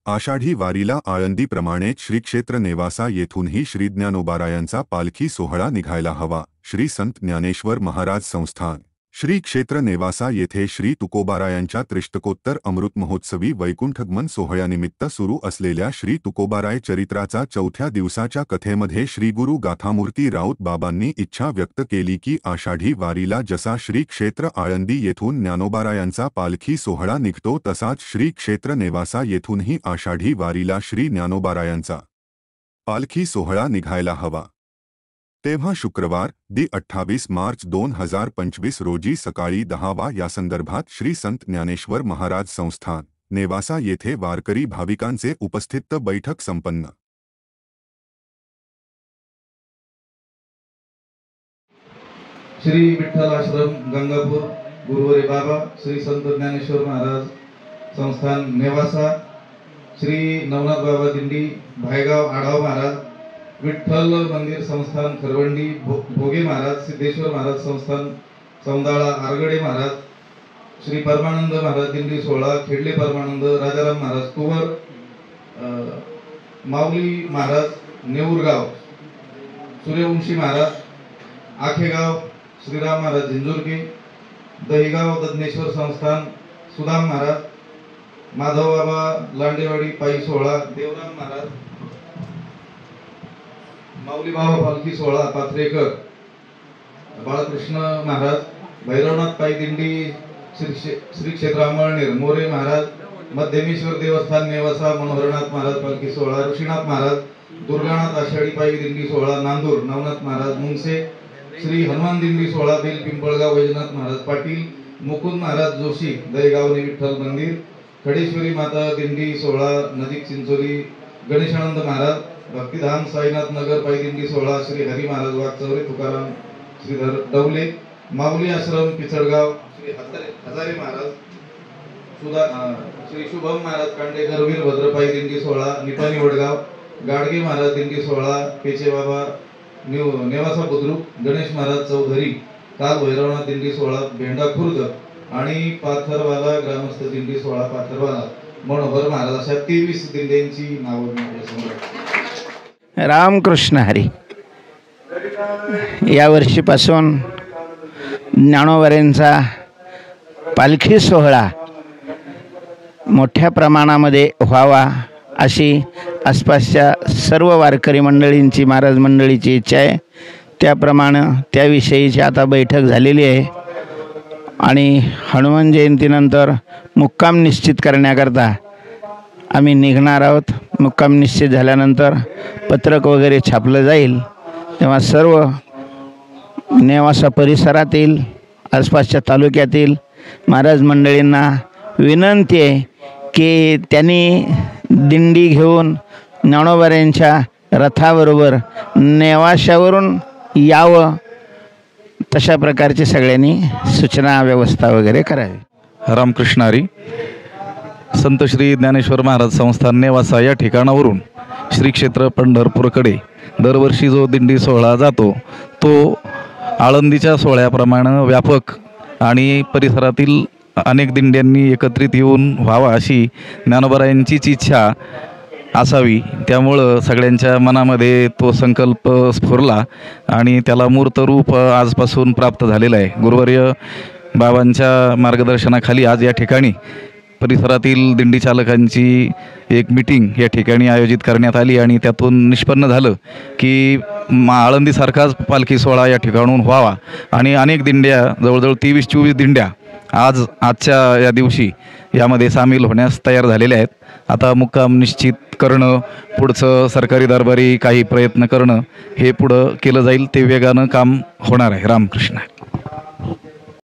आषाढी वारीला आळंदीप्रमाणे श्री क्षेत्र नेवासा येथूनही श्री ज्ञानोबारायांचा पालखी सोहळा निघायला हवा. श्री संत ज्ञानेश्वर महाराज संस्थान श्री क्षेत्र नेवासा येथे श्री तुकोबारायांच्या त्रिष्टकोत्तर अमृत महोत्सवी वैकुंठगमन सोहळ्यानिमित्त सुरू असलेल्या श्री तुकोबाराय चरित्राचा 4थ्या दिवसाच्या कथेमध्ये श्री गुरु गाथामूर्ती राऊत बाबांनी इच्छा व्यक्त केली की आषाढी वारीला जसा श्री क्षेत्र आळंदी येथून ज्ञानोबारायांचा पालखी सोहळा निघतो तसाच श्री क्षेत्र नेवासा येथूनही आषाढी वारीला श्री ज्ञानोबारायांचा पालखी सोहळा निघायला हवा. तेव्हा शुक्रवार दि 28 मार्च 2025 रोजी सकाळी 10 यासंदर्भात श्री संत ज्ञानेश्वर महाराज संस्थान नेवासा येथे वारकरी भाविकांचे उपस्थित बैठक संपन्न. श्री विठ्ठल आश्रम गंगापूर गुरुवारी बाबा श्री संत ज्ञानेश्वर महाराज संस्थान नेवासा श्री नवनाथ बाबा दिंडी भायगाव आढाव महाराज विठ्ठल मंदिर संस्थान खरवंडी भोगे महाराज सिद्धेश्वर महाराज संस्थान सौंदाळा आरगडे महाराज श्री परमानंद महाराज दिंडी सोहळा खेडले परमानंद राजाराम महाराज तुवर माऊली महाराज नेऊरगाव सूर्यवंशी महाराज आखेगाव श्रीराम महाराज झिंजुर्गे दहीगाव दज्ञेश्वर संस्थान सुदाम महाराज माधव बाबा लांडेवाडी पायी सोहळा देवराम महाराज माऊली बाबा पालखी सोहळा पाथरेकर बाळकृष्ण महाराज भैरवनाथ पायी दिंडी श्री क्षेत्र अमळनेर मोरे महाराज मध्यमेश्वर देवस्थान नेवासा मनोहरनाथ महाराज पालखी सोहळा ऋषीनाथ महाराज दुर्गानाथ आषाढी पायी दिंडी सोहळा नांदूर नवनाथ महाराज मुंगसे श्री हनुमान दिंडी सोहळा बेल पिंपळगाव वैजनाथ महाराज पाटील मुकुंद महाराज जोशी दहीगावने विठ्ठल मंदिर खडेश्वरी माता दिंडी सोहळा नजीक चिंचोली गणेशानंद महाराज भक्तिधाम साईनाथ नगर पायी दिंडी सोहळा श्री हरी महाराज वागचौरे तुकाराम श्रीधर डवले माऊली आश्रम पिचडगाव श्री हजारे महाराज श्री शुभम महाराज कांडेकर वीरभद्र पायी दिंडी सोहळा निपाणी वडगाव गाडगे महाराज दिंडी सोहळा पेचे बाबा नेवासा बुद्रुक गणेश महाराज चौधरी काल भैरवनाथ दिंडी सोहळा भेंडा खुर्द आणि पाथरवाला ग्रामस्थ दिंडी सोहळा पाथरवाला मनोहर महाराज अशा 23 दिंड्यांची नावं. रामकृष्ण हरी. या वर्षीपासून ज्ञानोबारायांचा पालखी सोहळा मोठ्या प्रमाणामध्ये व्हावा अशी आसपासच्या सर्व वारकरी मंडळींची महाराज मंडळीची इच्छा आहे. त्याप्रमाणे त्याविषयीची आता बैठक झालेली आहे आणि हनुमान जयंतीनंतर मुक्काम निश्चित करण्याकरता आम्ही निघणार आहोत. मुक्काम निश्चित झाल्यानंतर पत्रक वगैरे छापलं जाईल तेव्हा सर्व नेवासा परिसरातील आसपासच्या तालुक्यातील महाराज मंडळींना विनंती आहे की त्यांनी दिंडी घेऊन ज्ञानोबारायांच्या रथाबरोबर नेवाशावरून यावं. तशा प्रकारची सगळ्यांनी सूचना व्यवस्था वगैरे करावी. रामकृष्ण हरी. संत श्री ज्ञानेश्वर महाराज संस्थान नेवासा या ठिकाणावरून श्री क्षेत्र पंढरपूरकडे दरवर्षी जो दिंडी सोहळा जातो तो आळंदीच्या सोहळ्याप्रमाणे व्यापक आणि परिसरातील अनेक दिंड्यांनी एकत्रित येऊन व्हावा अशी ज्ञानोबारायांचीच इच्छा असावी. त्यामुळं सगळ्यांच्या मनामध्ये तो संकल्प स्फुरला आणि त्याला मूर्त रूप आजपासून प्राप्त झालेलं आहे. गुरुवर्य बाबांच्या मार्गदर्शनाखाली आज या ठिकाणी परिसरातील दिंडी चालकांची एक मीटिंग या ठिकाणी आयोजित करण्यात आली आणि त्यातून निष्पन्न झालं की आळंदीसारखाच पालखी सोहळा या ठिकाणून व्हावा आणि अनेक दिंड्या जवळजवळ 23-24 दिंड्या आजच्या या दिवशी यामध्ये सामील होण्यास तयार झालेल्या आहेत. आता मुक्काम निश्चित करणं, पुढचं सरकारी दरबारी काही प्रयत्न करणं हे पुढं केलं जाईल. ते वेगानं काम होणार आहे. रामकृष्ण.